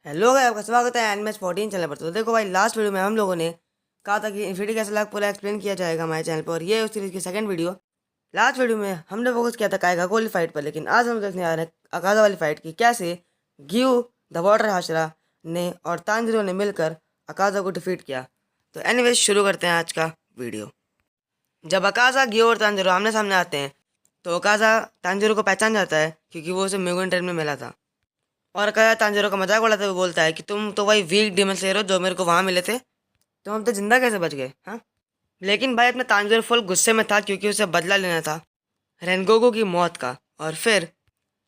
Hello guys, आपका स्वागत है एनएमएस 14 चैनल पर। तो देखो भाई, लास्ट वीडियो में हम लोगों ने कहा था कि इन्फिनिटी कैसल लॉक पूरा एक्सप्लेन किया जाएगा हमारे चैनल पर, और ये उस सीरीज की सेकंड वीडियो। लास्ट वीडियो में हमने फोकस किया था कायगा कोहली फाइट पर, लेकिन आज हम देखने आ रहे हैं अकाजा वाली फाइट की कैसे गिव द वाटर हाशरा ने और तांजिरो ने मिलकर अकाजा को डिफीट किया। तो एनीवेज शुरू करते हैं आज का वीडियो। जब अकाजा गिव और तांजिरो आमने सामने आते हैं तो अकाजा तांजिरो को पहचान जाता है क्योंकि वो उसे म्यूगन ट्रेन में मिला था। और अकाजा तांजिरो का मजाक उड़ाते हुए बोलता है कि तुम तो वही वीक डीमन स्लेयर हो जो मेरे को वहां मिले थे, तो हम तो जिंदा कैसे बच गए। हाँ, लेकिन भाई अपने तांजिरो फुल गुस्से में था क्योंकि उसे बदला लेना था रेनगोगो की मौत का। और फिर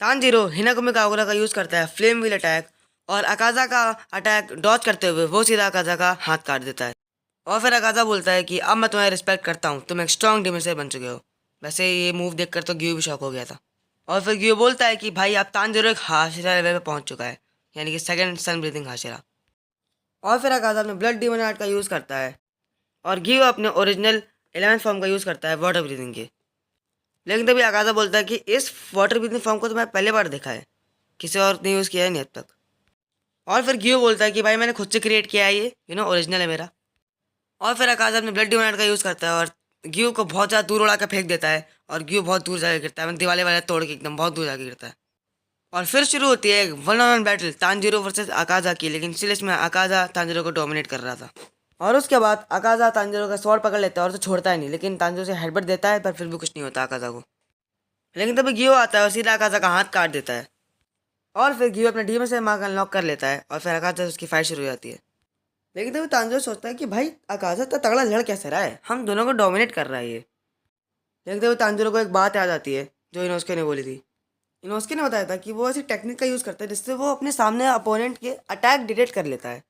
तांजिरो हिनाकुमे कागुरा का यूज़ करता है फ्लेम व्हील अटैक, और अकाजा का अटैक डॉज करते हुए वो सीधा अकाजा का हाथ काट देता है। और फिर अकाजा बोलता है कि अब मैं तुम्हें रिस्पेक्ट करता हूँ, तुम एक स्ट्रॉन्ग डीमन स्लेयर बन चुके हो। वैसे ये मूव देखकर तो ग्यू भी शॉक हो गया था। और फिर ग्यू बोलता है कि भाई अब तांजिरो एक हाशिरा लेवल पे पहुंच चुका है, यानी कि सेकंड सन ब्रीथिंग हाशिरा। और फिर अकाजा अपने ब्लड डीमन आर्ट का यूज़ करता है और गिव अपने ओरिजिनल 11th फॉर्म का यूज़ करता है वाटर ब्रीथिंग के। लेकिन तभी अकाजा बोलता है कि इस वाटर ब्रीथिंग फॉर्म को तो मैं पहले बार देखा है, किसी और ने यूज़ किया है नहीं अब तक। और फिर गिव बोलता है कि भाई मैंने खुद से क्रिएट किया है, ये ओरिजिनल है मेरा। और फिर अकाजा अपने ब्लड डीमन आर्ट का यूज़ करता है और गिव को बहुत ज़्यादा दूर उड़ा कर फेंक देता है, और गिव बहुत दूर जाकर गिरता है, मतलब दिवाले वाले तोड़ के एकदम बहुत दूर जाकर गिरता है। और फिर शुरू होती है एक one on one battle Tanjiro versus Akaza की, लेकिन स्टिल इसमें अकाजा तांजिरो को डोमिनेट कर रहा था। और उसके बाद अकाजा तांजिरो का स्वॉर्ड पकड़ लेता है और उसे छोड़ता ही नहीं, लेकिन तांजिरो से हेडबट देता है पर फिर भी कुछ नहीं होता अकाजा को। लेकिन तभी गियो आता है और सीधा अकाजा का हाथ काट देता है। और फिर गियो अपने डीमन से मार्क अनलॉक कर लेता है और फिर अकाजा से उसकी फाइट शुरू हो जाती है। लेकिन तभी तांजिरो सोचता है कि भाई अकाजा तो तगड़ा लड़ कैसे रहा है, हम दोनों को डोमिनेट कर रहा है ये। लेकिन तभी तांजिरो को एक बात याद आती है जो इनोस्के ने बोली थी। इनोस्के ने बताया था कि वो ऐसी टेक्निक का यूज़ करता है जिससे वो अपने सामने अपोनेंट के अटैक डिटेक्ट कर लेता है।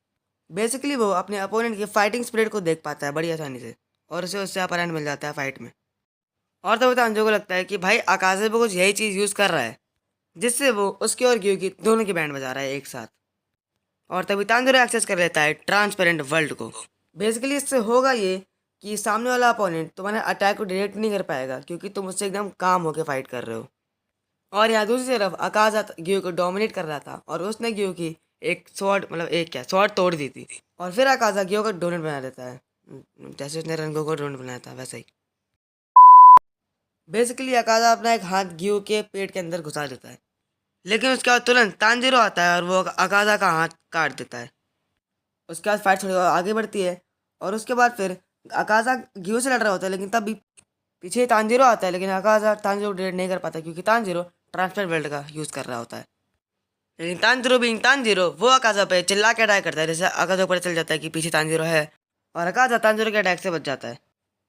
बेसिकली वो अपने अपोनेंट की फाइटिंग स्पिरिट को देख पाता है बड़ी आसानी से, और उसे उससे अपर हैंड मिल जाता है फाइट में। और तब तांजो को लगता है कि भाई अकाजे पे कुछ यही चीज़ यूज़ कर रहा है जिससे वो उसके और ग्यू की दोनों की बैंड बजा रहा है एक साथ। और तभी तांजोरो एक्सेस कर लेता है ट्रांसपेरेंट वर्ल्ड को। बेसिकली इससे होगा ये कि सामने वाला अपोनेंट तुम्हारे अटैक को डिटेक्ट नहीं कर पाएगा क्योंकि तुम उससे एकदम काम होकर फाइट कर रहे हो। और यहाँ दूसरी तरफ अकाजा ग्यू को डोमिनेट कर रहा था और उसने ग्यू की एक स्वॉर्ड, मतलब एक क्या स्वॉर्ड तोड़ दी थी। और फिर अकाजा ग्यू का डोनेट बना देता है, जैसे उसने रंगो को डोनेट बनाया था वैसे ही। बेसिकली अकाजा अपना एक हाथ ग्यू के पेट के अंदर घुसा देता है, लेकिन उसके बाद तुरंत तांजिरो आता है और वो अकाजा का हाथ काट देता है। उसके बाद फाइट थोड़ी और आगे बढ़ती है और उसके बाद फिर अकाजा ग्यू से लड़ रहा होता है, लेकिन तब भी पीछे तांजिरो आता है, लेकिन अकाजा तांजिरो डिटेक्ट नहीं कर पाता क्योंकि तांजिरो ट्रांसपेरेंट वर्ल्ड का यूज़ कर रहा होता है। लेकिन तांजिरो बीइंग तांजिरो वो अकाजा पे चिल्ला के अटैक करता है, जैसे अकाजा को पता चल जाता है कि पीछे तांजिरो है, और अकाजा तांजिरो के अटैक से बच जाता है।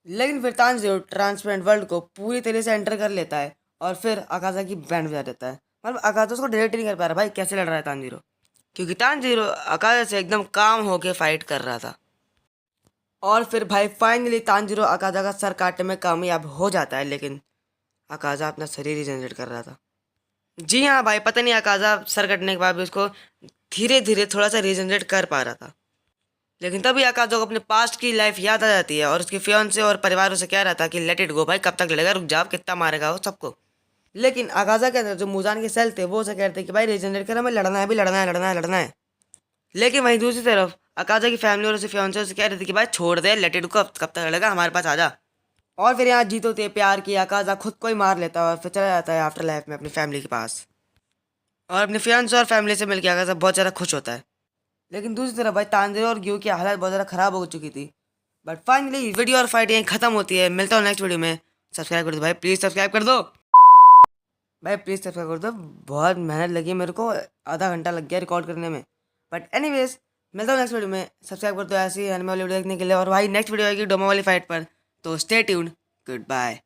लेकिन फिर तांजिरो ट्रांसपेरेंट वर्ल्ड को पूरी तरह से एंटर कर लेता है और फिर अकाजा की बैंड बजा देता है। मतलब अकाजा उसको डिटेक्ट नहीं कर पा रहा भाई कैसे लड़ रहा है तांजिरो, क्योंकि तांजिरो अकाजा से एकदम काम होके फाइट कर रहा था। और फिर भाई फाइनली तांजिरो अकाजा का सर काटने में कामयाब हो जाता है, लेकिन अकाजा अपना शरीर ही जनरेट कर रहा था। जी हाँ भाई, पता नहीं अकाजा सर कटने के बाद भी उसको धीरे धीरे थोड़ा सा रीजनरेट कर पा रहा था। लेकिन तभी अकाजा को अपने पास्ट की लाइफ याद आ जाती है और उसके फियांसे और परिवार उसे कह रहा था कि लेट इट गो भाई, कब तक लड़ेगा, रुक जा, कितना मारेगा वो सबको। लेकिन अकाजा के अंदर जो मुजान के सेल थे वो उसे कहते कि भाई रीजनरेट कर, हमें लड़ना है, भी लड़ना है, लड़ना है, लड़ना है। लेकिन वहीं दूसरी तरफ अकाजा की फैमिली और उसके फियांसे उसे कह रहे थे कि भाई छोड़ दे, लेट इट गो, कब तक लड़ेगा, हमारे पास आ जा। और फिर यहाँ जीत होती है प्यार की, अकाजा खुद को ही मार लेता है और फिर चला जाता है आफ्टर लाइफ में अपनी फैमिली के पास, और अपने फियांसे और फैमिली से मिलकर अकाजा बहुत ज़्यादा खुश होता है। लेकिन दूसरी तरफ भाई तांजिरो और ग्यू की हालत बहुत ज़्यादा ख़राब हो चुकी थी। बट फाइनली वीडियो और फाइट यहीं ख़त्म होती है। मिलता हूँ नेक्स्ट वीडियो में। सब्सक्राइब कर दो भाई, प्लीज़ सब्सक्राइब कर दो भाई, प्लीज़ सब्सक्राइब कर दो। बहुत मेहनत लगी मेरे को, आधा घंटा लग गया रिकॉर्ड करने में। बट एनीवेज, मिलता हूँ नेक्स्ट वीडियो में। सब्सक्राइब कर दो ऐसी एनिमे वाली वीडियो देखने के लिए। और भाई नेक्स्ट वीडियो आएगी डोमा वाली फाइट पर, तो स्टे ट्यून्ड। Good bye.